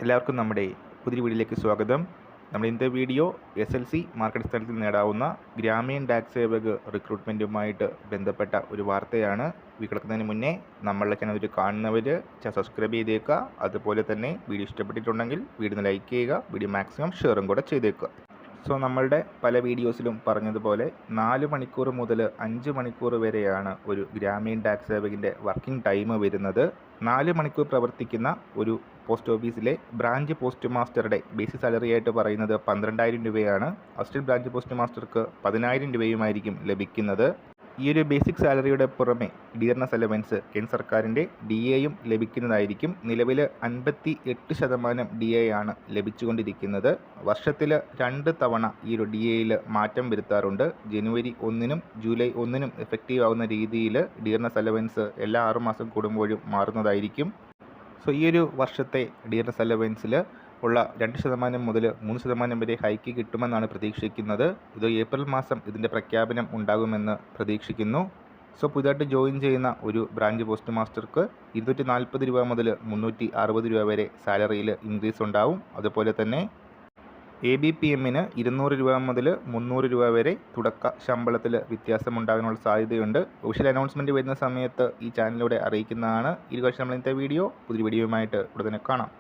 എല്ലാവർക്കും നമ്മുടെ പുതിയ വീഡിയോയിലേക്ക് സ്വാഗതം. നമ്മുടെ ഇന്നത്തെ വീഡിയോ SLC മാർക്ക് അടിസ്ഥാനത്തിൽ നേടാവുന്ന ഗ്രാമീൺ ഡാക് സേവക് റിക്രൂട്ട്മെൻറ്റുമായിട്ട് ബന്ധപ്പെട്ട ഒരു വാർത്തയാണ്. കിടക്കുന്നതിന് മുന്നേ നമ്മളുടെ ചാനൽ കാണുന്നവർ സബ്സ്ക്രൈബ് ചെയ്തേക്കുക. അതുപോലെ തന്നെ വീഡിയോ ഇഷ്ടപ്പെട്ടിട്ടുണ്ടെങ്കിൽ വീഡിയോ ലൈക്ക് ചെയ്യുക, വീഡിയോ മാക്സിമം ഷെയറും കൂടെ ചെയ്തേക്കുക. നമ്മളുടെ പല വീഡിയോസിലും പറഞ്ഞതുപോലെ 4 മണിക്കൂർ മുതൽ 5 മണിക്കൂർ വരെയാണ് ഒരു ഗ്രാമീൺ ഡാക് സേവകിൻ്റെ വർക്കിംഗ് ടൈം വരുന്നത്. 4 മണിക്കൂർ പ്രവർത്തിക്കുന്ന ഒരു പോസ്റ്റ് ഓഫീസിലെ ബ്രാഞ്ച് പോസ്റ്റ് മാസ്റ്ററുടെ ബേസിക് സാലറി ആയിട്ട് പറയുന്നത് 12,000 രൂപയാണ്. അസിസ്റ്റന്റ് ബ്രാഞ്ച് പോസ്റ്റ് മാസ്റ്റർക്ക് 10,000 രൂപയുമായിരിക്കും ലഭിക്കുന്നത്. ഈ ഒരു ബേസിക് സാലറിയുടെ പുറമെ ഡിയർനെസ് അലവൻസ് കേന്ദ്ര സർക്കാരിൻ്റെ DAയും ലഭിക്കുന്നതായിരിക്കും. നിലവിൽ 58% DA ആണ് ലഭിച്ചുകൊണ്ടിരിക്കുന്നത്. വർഷത്തിൽ 2 തവണ ഈ ഒരു DAയിൽ മാറ്റം വരുത്താറുണ്ട്. ജനുവരി 1-നും ജൂലൈ 1-നും എഫക്റ്റീവ് ആവുന്ന രീതിയിൽ ഡിയർനെസ് അലവൻസ് എല്ലാ 6 മാസം കൂടുമ്പോഴും മാറുന്നതായിരിക്കും. ഈ ഒരു വർഷത്തെ ഡിയർനെസ് അലവൻസിൽ ഉള്ള 2% മുതൽ 3% വരെ ഹൈക്ക് കിട്ടുമെന്നാണ് പ്രതീക്ഷിക്കുന്നത്. ഇത് ഏപ്രിൽ മാസം ഇതിൻ്റെ പ്രഖ്യാപനം ഉണ്ടാകുമെന്ന് പ്രതീക്ഷിക്കുന്നു. പുതുതായിട്ട് ജോയിൻ ചെയ്യുന്ന ഒരു ബ്രാഞ്ച് പോസ്റ്റ് മാസ്റ്റർക്ക് 240 രൂപ മുതൽ 360 രൂപ വരെ സാലറിയിൽ ഇൻക്രീസ് ഉണ്ടാവും. അതുപോലെ തന്നെ ABPMന് 200 രൂപ മുതൽ 300 രൂപ വരെ തുടക്ക ശമ്പളത്തിൽ വ്യത്യാസമുണ്ടാകാനുള്ള സാധ്യതയുണ്ട്. ഒഫീഷ്യൽ അനൗൺസ്മെൻറ്റ് വരുന്ന സമയത്ത് ഈ ചാനലിലൂടെ അറിയിക്കുന്നതാണ്. ഈ കാഴ്ച നമ്മൾ ഇന്നത്തെ പുതിയ വീഡിയോയുമായിട്ട് ഉടനെ കാണാം.